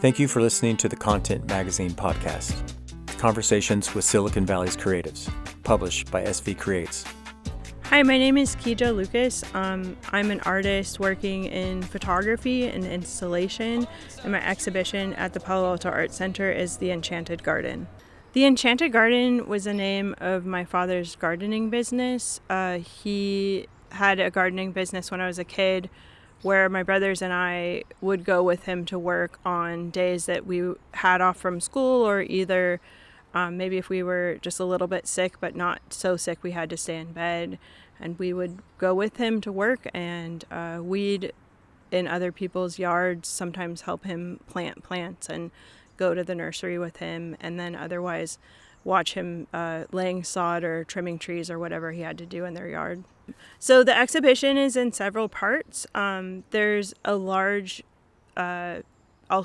Thank you for listening to the Content Magazine podcast, Conversations with Silicon Valley's Creatives, published by SV Creates. Hi, my name is Kija Lucas. I'm an artist working in photography and installation, and my exhibition at the Palo Alto Art Center is the Enchanted Garden. The Enchanted Garden was the name of my father's gardening business. He had a gardening business when I was a kid where my brothers and I would go with him to work on days that we had off from school, or either maybe if we were just a little bit sick but not so sick we had to stay in bed, and we would go with him to work and weed in other people's yards, sometimes help him plant plants and go to the nursery with him, and then otherwise watch him laying sod or trimming trees or whatever he had to do in their yard. So the exhibition is in several parts. There's a large, I'll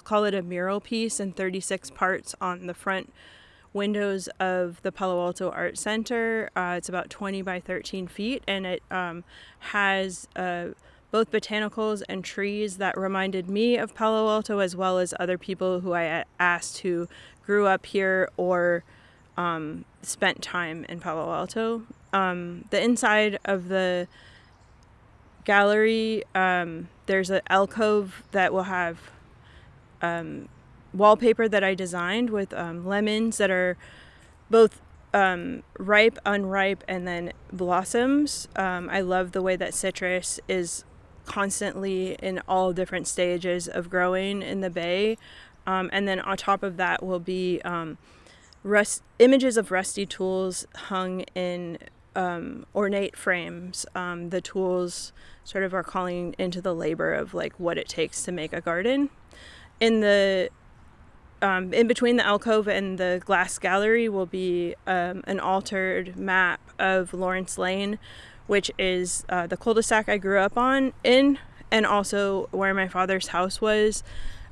call it a mural piece in 36 parts on the front windows of the Palo Alto Art Center. It's about 20 by 13 feet, and it has both botanicals and trees that reminded me of Palo Alto, as well as other people who I asked who grew up here or spent time in Palo Alto. The inside of the gallery, there's an alcove that will have wallpaper that I designed with lemons that are both ripe, unripe, and then blossoms. I love the way that citrus is constantly in all different stages of growing in the bay. And then on top of that will be images of rusty tools hung in ornate frames. The tools sort of are calling into the labor of like what it takes to make a garden. In between the alcove and the glass gallery will be an altered map of Lawrence Lane, which is the cul-de-sac I grew up in, and also where my father's house was.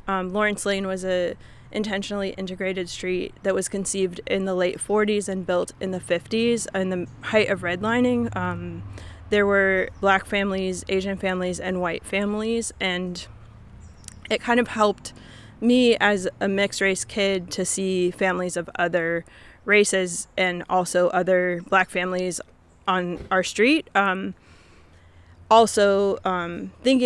Lawrence Lane was a intentionally integrated street that was conceived in the late 40s and built in the 50s in the height of redlining. There were black families, Asian families, and white families, and it kind of helped me as a mixed race kid to see families of other races and also other black families on our street. Thinking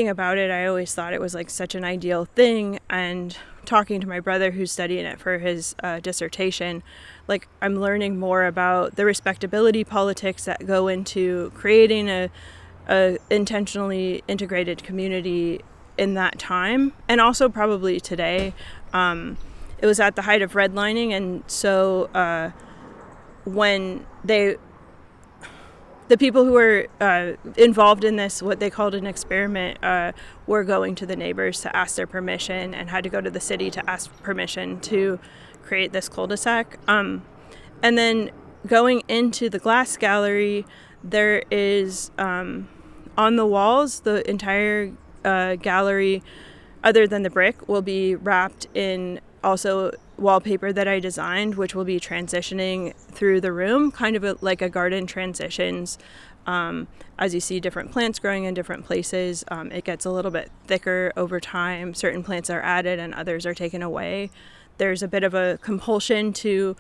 about it, I always thought it was like such an ideal thing, and talking to my brother who's studying it for his dissertation, like I'm learning more about the respectability politics that go into creating a intentionally integrated community in that time, and also probably today. It was at the height of redlining, and so when the people who were involved in this, what they called an experiment, were going to the neighbors to ask their permission, and had to go to the city to ask permission to create this cul-de-sac. And then going into the glass gallery, there is on the walls, the entire gallery, other than the brick, will be wrapped in also wallpaper that I designed, which will be transitioning through the room, kind of like a garden transitions. As you see different plants growing in different places, it gets a little bit thicker over time. Certain plants are added and others are taken away. There's a bit of a compulsion to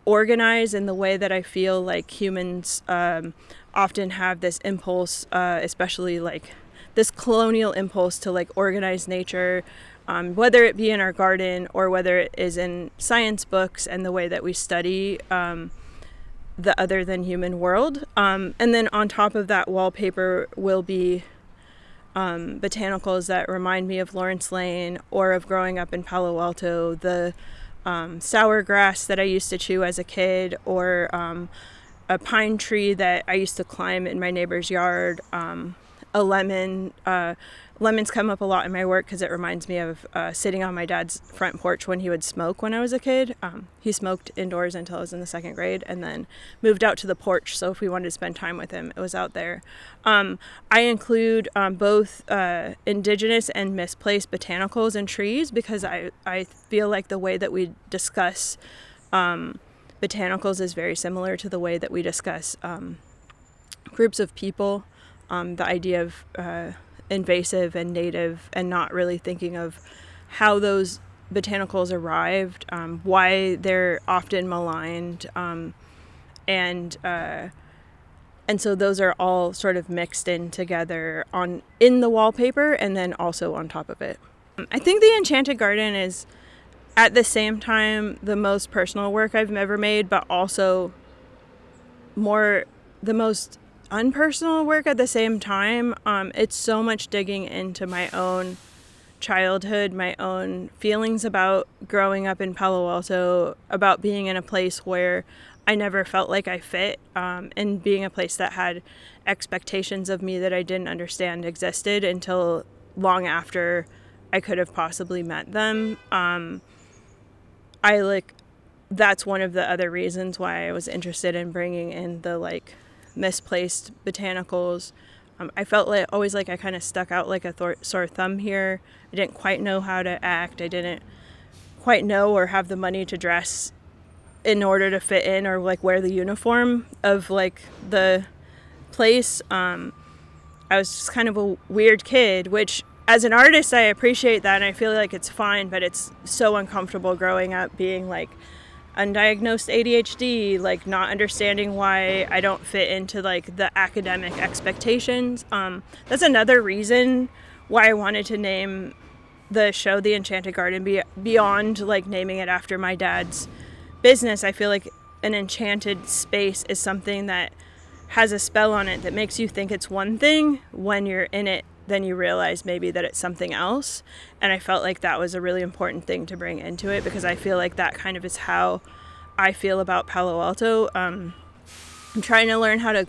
organize in the way that I feel like humans often have this impulse, especially like this colonial impulse to like organize nature, whether it be in our garden or whether it is in science books and the way that we study the other than human world. And then on top of that wallpaper will be botanicals that remind me of Lawrence Lane or of growing up in Palo Alto, the sour grass that I used to chew as a kid, or a pine tree that I used to climb in my neighbor's yard, a lemon. Lemons come up a lot in my work because it reminds me of sitting on my dad's front porch when he would smoke when I was a kid. He smoked indoors until I was in the second grade, and then moved out to the porch, so if we wanted to spend time with him, it was out there. I include both indigenous and misplaced botanicals and trees because I feel like the way that we discuss botanicals is very similar to the way that we discuss groups of people. The idea of invasive and native, and not really thinking of how those botanicals arrived, why they're often maligned, and so those are all sort of mixed in together in the wallpaper and then also on top of it. I think the Enchanted Garden is at the same time the most personal work I've ever made, but also the most unpersonal work at the same time. It's so much digging into my own childhood, my own feelings about growing up in Palo Alto, about being in a place where I never felt like I fit, and being a place that had expectations of me that I didn't understand existed until long after I could have possibly met them. That's one of the other reasons why I was interested in bringing in the misplaced botanicals. I felt always like I kind of stuck out like a sore thumb here. I didn't quite know how to act. I didn't quite know or have the money to dress in order to fit in or wear the uniform of the place. I was just kind of a weird kid, which as an artist I appreciate that and I feel like it's fine, but it's so uncomfortable growing up being undiagnosed ADHD, not understanding why I don't fit into the academic expectations. That's another reason why I wanted to name the show The Enchanted Garden beyond naming it after my dad's business. I feel like an enchanted space is something that has a spell on it that makes you think it's one thing. When you're in it, then you realize maybe that it's something else. And I felt like that was a really important thing to bring into it, because I feel like that kind of is how I feel about Palo Alto. I'm trying to learn how to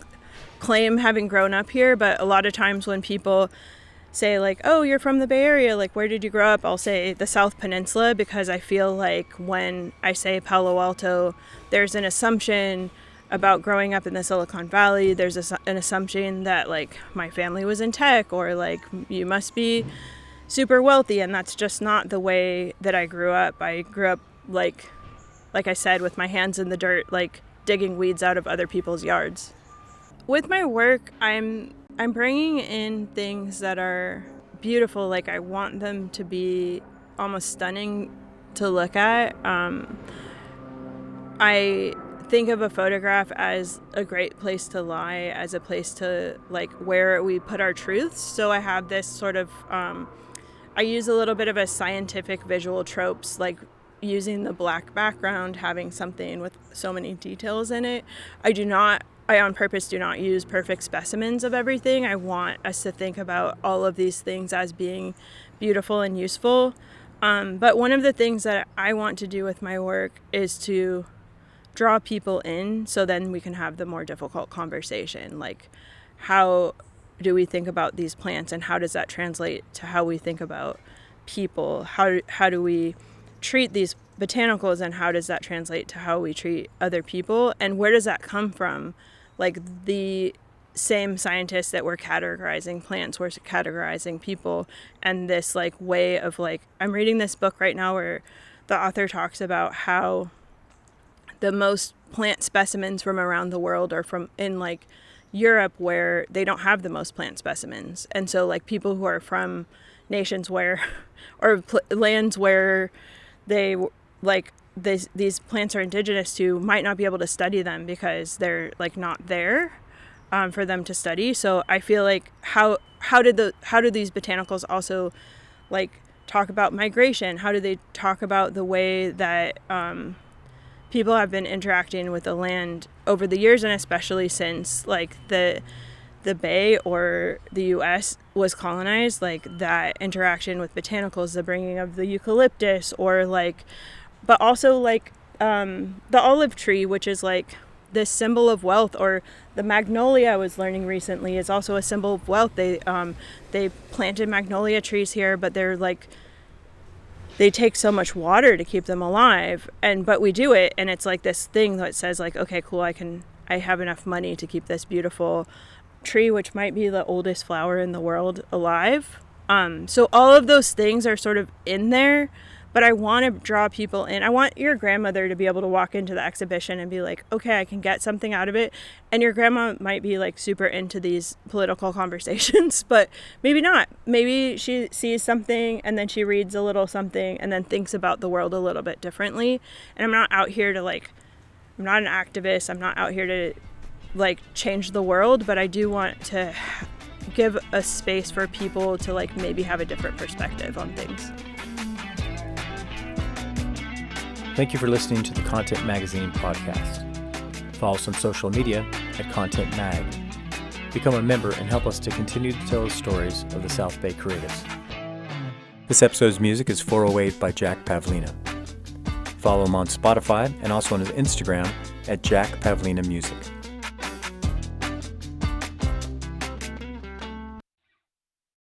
claim having grown up here, but a lot of times when people say oh, you're from the Bay Area, where did you grow up? I'll say the South Peninsula, because I feel like when I say Palo Alto, there's an assumption about growing up in the Silicon Valley. There's an assumption that my family was in tech, or you must be super wealthy, and that's just not the way that I grew up. I grew up like I said, with my hands in the dirt, digging weeds out of other people's yards. With my work, I'm bringing in things that are beautiful. I want them to be almost stunning to look at. I think of a photograph as a great place to lie, as a place to where we put our truths. So I have this sort of, I use a little bit of a scientific visual tropes, using the black background, having something with so many details in it. I on purpose do not use perfect specimens of everything. I want us to think about all of these things as being beautiful and useful. But one of the things that I want to do with my work is to draw people in, so then we can have the more difficult conversation. How do we think about these plants, and how does that translate to how we think about people? How do we treat these botanicals, and how does that translate to how we treat other people? And where does that come from? The same scientists that were categorizing plants were categorizing people, and this way of I'm reading this book right now where the author talks about how the most plant specimens from around the world are from in Europe, where they don't have the most plant specimens. And so people who are from nations where or lands where they these plants are indigenous to might not be able to study them because they're not there for them to study. So I feel how do these botanicals also talk about migration? How do they talk about the way that people have been interacting with the land over the years, and especially since the Bay or the U.S. was colonized, that interaction with botanicals, the bringing of the eucalyptus, or but also the olive tree, which is this symbol of wealth, or the magnolia I was learning recently is also a symbol of wealth. They planted magnolia trees here, but they're they take so much water to keep them alive, but we do it, and it's this thing that says okay, cool, I have enough money to keep this beautiful tree, which might be the oldest flower in the world, alive. So all of those things are sort of in there, but I want to draw people in. I want your grandmother to be able to walk into the exhibition and be like, okay, I can get something out of it. And your grandma might be like super into these political conversations, but maybe not. Maybe she sees something and then she reads a little something and then thinks about the world a little bit differently. And I'm not out here to like, I'm not an activist. I'm not out here to like change the world, but I do want to give a space for people to like maybe have a different perspective on things. Thank you for listening to the Content Magazine podcast. Follow us on social media at Content Mag. Become a member and help us to continue to tell the stories of the South Bay creatives. This episode's music is 408 by Jack Pavlina. Follow him on Spotify and also on his Instagram at Jack Pavlina Music.